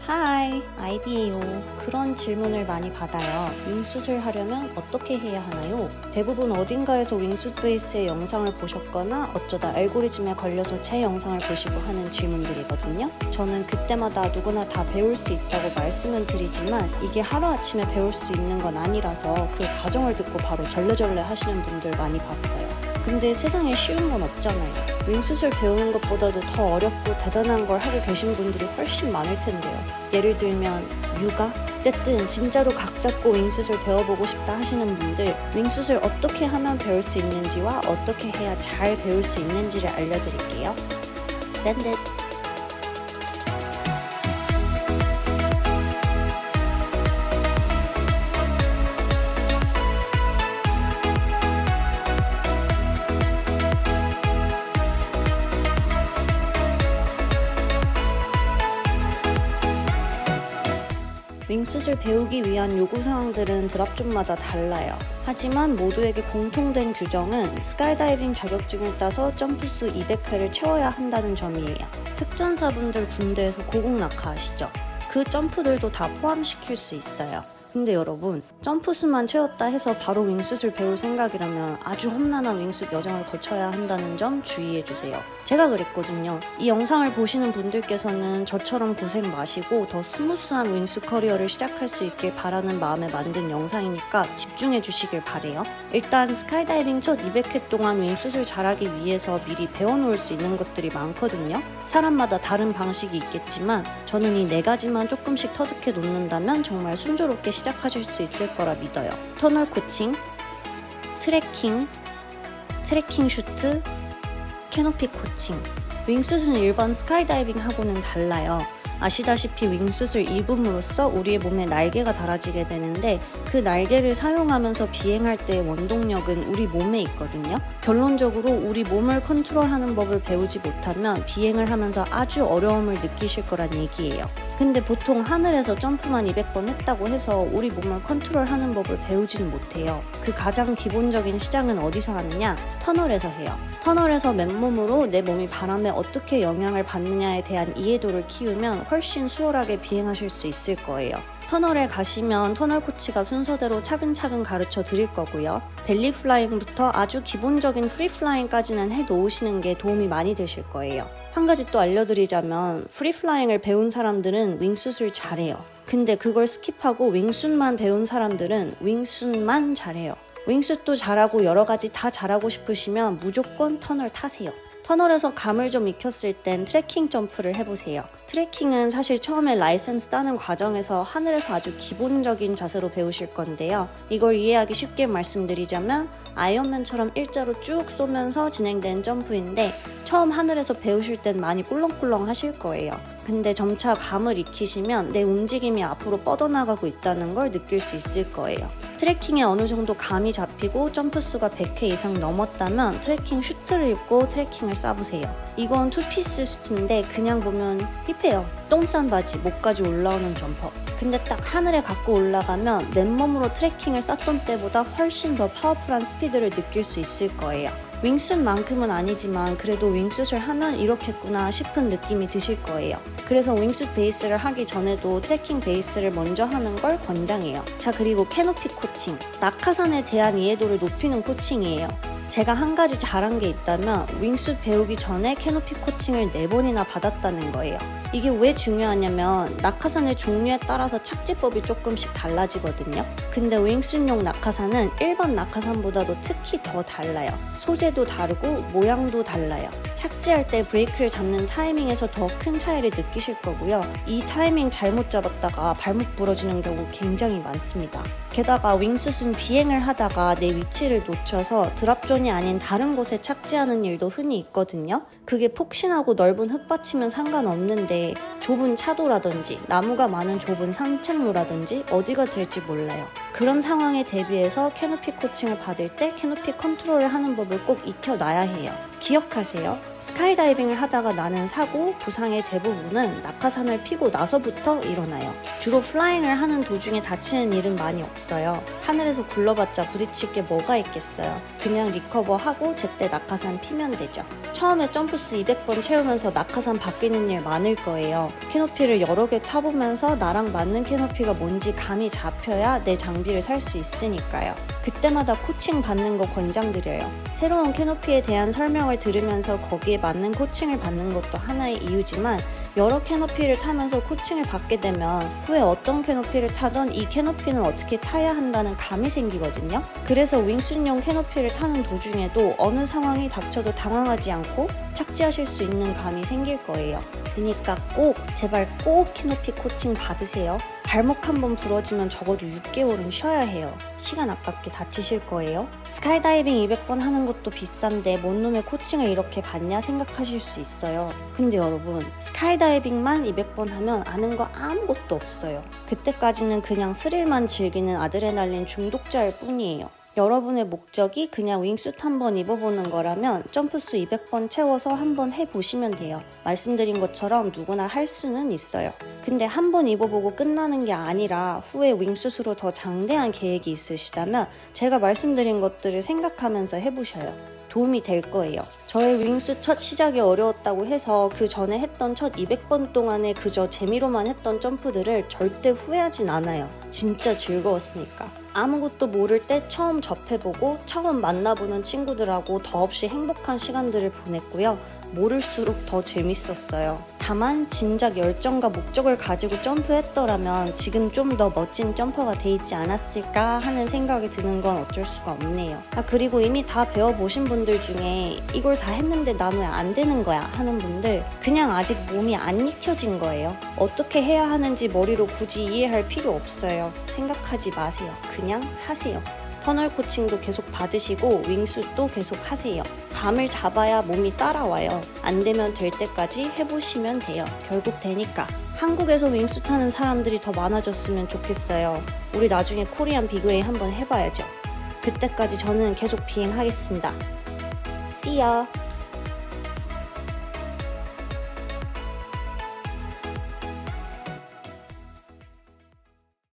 하이, 아이비예요. 그런 질문을 많이 받아요. 윙슛을 하려면 어떻게 해야 하나요? 대부분 어딘가에서 윙슛 베이스의 영상을 보셨거나 어쩌다 알고리즘에 걸려서 제 영상을 보시고 하는 질문들이거든요. 저는 그때마다 누구나 다 배울 수 있다고 말씀은 드리지만 이게 하루아침에 배울 수 있는 건 아니라서 그 과정을 듣고 바로 절레절레 하시는 분들 많이 봤어요. 근데 세상에 쉬운 건 없잖아요. 윙슛을 배우는 것보다도 더 어렵고 대단한 걸 하고 계신 분들이 훨씬 많을 텐데요. 예를 들면 육아? 어쨌든 진짜로 각 잡고 윙슛을 배워보고 싶다 하시는 분들, 윙슛을 어떻게 하면 배울 수 있는지와 어떻게 해야 잘 배울 수 있는지를 알려드릴게요. Send it! 윙슛을 배우기 위한 요구사항들은 드랍존마다 달라요. 하지만 모두에게 공통된 규정은 스카이다이빙 자격증을 따서 점프수 200회를 채워야 한다는 점이에요. 특전사분들 군대에서 고공 낙하하시죠? 그 점프들도 다 포함시킬 수 있어요. 근데 여러분, 점프수만 채웠다 해서 바로 윙슛을 배울 생각이라면 아주 험난한 윙슛 여정을 거쳐야 한다는 점 주의해주세요. 제가 그랬거든요. 이 영상을 보시는 분들께서는 저처럼 고생 마시고 더 스무스한 윙슛 커리어를 시작할 수 있길 바라는 마음에 만든 영상이니까 집중해주시길 바래요. 일단 스카이다이빙 첫 200회 동안 윙슛을 잘하기 위해서 미리 배워놓을 수 있는 것들이 많거든요. 사람마다 다른 방식이 있겠지만 저는 이 4가지만 조금씩 터득해 놓는다면 정말 순조롭게 시작하실 수 있을 거라 믿어요. 터널 코칭, 트래킹 슈트, 캐노피 코칭. 윙슛은 일반 스카이다이빙하고는 달라요. 아시다시피 윙슛을 입음으로써 우리의 몸에 날개가 달아지게 되는데 그 날개를 사용하면서 비행할 때의 원동력은 우리 몸에 있거든요. 결론적으로 우리 몸을 컨트롤하는 법을 배우지 못하면 비행을 하면서 아주 어려움을 느끼실 거란 얘기예요. 근데 보통 하늘에서 점프만 200번 했다고 해서 우리 몸을 컨트롤하는 법을 배우지는 못해요. 그 가장 기본적인 시작은 어디서 하느냐? 터널에서 해요. 터널에서 맨몸으로 내 몸이 바람에 어떻게 영향을 받느냐에 대한 이해도를 키우면 훨씬 수월하게 비행하실 수 있을 거예요. 터널에 가시면 터널 코치가 순서대로 차근차근 가르쳐 드릴 거고요. 벨리 플라잉부터 아주 기본적인 프리 플라잉까지는 해 놓으시는 게 도움이 많이 되실 거예요. 한 가지 또 알려드리자면 프리 플라잉을 배운 사람들은 윙슛을 잘해요. 근데 그걸 스킵하고 윙슛만 배운 사람들은 윙슛만 잘해요. 윙슛도 잘하고 여러 가지 다 잘하고 싶으시면 무조건 터널 타세요. 터널에서 감을 좀 익혔을 땐 트래킹 점프를 해보세요. 트래킹은 사실 처음에 라이센스 따는 과정에서 하늘에서 아주 기본적인 자세로 배우실 건데요. 이걸 이해하기 쉽게 말씀드리자면 아이언맨처럼 일자로 쭉 쏘면서 진행된 점프인데 처음 하늘에서 배우실 땐 많이 꿀렁꿀렁 하실 거예요. 근데 점차 감을 익히시면 내 움직임이 앞으로 뻗어나가고 있다는 걸 느낄 수 있을 거예요. 트래킹에 어느 정도 감이 잡히고 점프수가 100회 이상 넘었다면 트래킹 슈트를 입고 트래킹을 쏴보세요. 이건 투피스 슈트인데 그냥 보면 힙해요. 똥 싼 바지, 목까지 올라오는 점퍼. 근데 딱 하늘에 갖고 올라가면 맨몸으로 트래킹을 쐈던 때보다 훨씬 더 파워풀한 스피드를 느낄 수 있을 거예요. 윙슛만큼은 아니지만 그래도 윙슛을 하면 이렇겠구나 싶은 느낌이 드실 거예요. 그래서 윙슛 베이스를 하기 전에도 트래킹 베이스를 먼저 하는 걸 권장해요. 자, 그리고 캐노피 코칭. 낙하산에 대한 이해도를 높이는 코칭이에요. 제가 한 가지 잘한 게 있다면 윙슛 배우기 전에 캐노피 코칭을 4번이나 받았다는 거예요. 이게 왜 중요하냐면 낙하산의 종류에 따라서 착지법이 조금씩 달라지거든요. 근데 윙슛용 낙하산은 일반 낙하산보다도 특히 더 달라요. 소재도 다르고 모양도 달라요. 착지할 때 브레이크를 잡는 타이밍에서 더 큰 차이를 느끼실 거고요. 이 타이밍 잘못 잡았다가 발목 부러지는 경우 굉장히 많습니다. 게다가 윙슛은 비행을 하다가 내 위치를 놓쳐서 드랍존이 아닌 다른 곳에 착지하는 일도 흔히 있거든요. 그게 폭신하고 넓은 흙밭이면 상관없는데 좁은 차도라든지 나무가 많은 좁은 산책로라든지 어디가 될지 몰라요. 그런 상황에 대비해서 캐노피 코칭을 받을 때 캐노피 컨트롤을 하는 법을 꼭 익혀놔야 해요. 기억하세요. 스카이다이빙을 하다가 나는 사고, 부상의 대부분은 낙하산을 피고 나서부터 일어나요. 주로 플라잉을 하는 도중에 다치는 일은 많이 없어요. 하늘에서 굴러봤자 부딪힐 게 뭐가 있겠어요. 그냥 리커버하고 제때 낙하산 피면 되죠. 처음에 점프수 200번 채우면서 낙하산 바뀌는 일 많을 거예요. 캐노피를 여러 개 타보면서 나랑 맞는 캐노피가 뭔지 감이 잡혀야 내 장비를 살 수 있으니까요. 그때마다 코칭 받는 거 권장드려요. 새로운 캐노피에 대한 설명을 들으면서 거기에 맞는 코칭을 받는 것도 하나의 이유지만 여러 캐노피를 타면서 코칭을 받게 되면 후에 어떤 캐노피를 타던 이 캐노피는 어떻게 타야 한다는 감이 생기거든요. 그래서 윙순용 캐노피를 타는 도중에도 어느 상황이 닥쳐도 당황하지 않고 착지하실 수 있는 감이 생길 거예요. 그러니까 꼭 제발 꼭 캐노피 코칭 받으세요. 발목 한번 부러지면 적어도 6개월은 쉬어야 해요. 시간 아깝게 다치실 거예요. 스카이다이빙 200번 하는 것도 비싼데 뭔 놈의 코칭을 이렇게 받냐 생각하실 수 있어요. 근데 여러분, 스카이다이빙만 200번 하면 아는 거 아무것도 없어요. 그때까지는 그냥 스릴만 즐기는 아드레날린 중독자일 뿐이에요. 여러분의 목적이 그냥 윙수트 한번 입어보는 거라면 점프수 200번 채워서 한번 해보시면 돼요. 말씀드린 것처럼 누구나 할 수는 있어요. 근데 한번 입어보고 끝나는 게 아니라 후에 윙수트로 더 장대한 계획이 있으시다면 제가 말씀드린 것들을 생각하면서 해보셔요. 도움이 될 거예요. 저의 윙수 첫 시작이 어려웠다고 해서 그 전에 했던 첫 200번 동안에 그저 재미로만 했던 점프들을 절대 후회하진 않아요. 진짜 즐거웠으니까. 아무것도 모를 때 처음 접해보고 처음 만나보는 친구들하고 더없이 행복한 시간들을 보냈고요. 모를수록 더 재밌었어요. 다만 진작 열정과 목적을 가지고 점프했더라면 지금 좀 더 멋진 점퍼가 돼 있지 않았을까 하는 생각이 드는 건 어쩔 수가 없네요. 그리고 이미 다 배워보신 분들 중에 이걸 다 했는데 나는 왜 안 되는 거야 하는 분들, 그냥 아직 몸이 안 익혀진 거예요. 어떻게 해야 하는지 머리로 굳이 이해할 필요 없어요. 생각하지 마세요. 그냥 하세요. 터널 코칭도 계속 받으시고 윙슛도 계속 하세요. 감을 잡아야 몸이 따라와요. 안 되면 될 때까지 해보시면 돼요. 결국 되니까. 한국에서 윙슛 하는 사람들이 더 많아졌으면 좋겠어요. 우리 나중에 코리안 비그웨이 한번 해봐야죠. 그때까지 저는 계속 비행하겠습니다. See ya!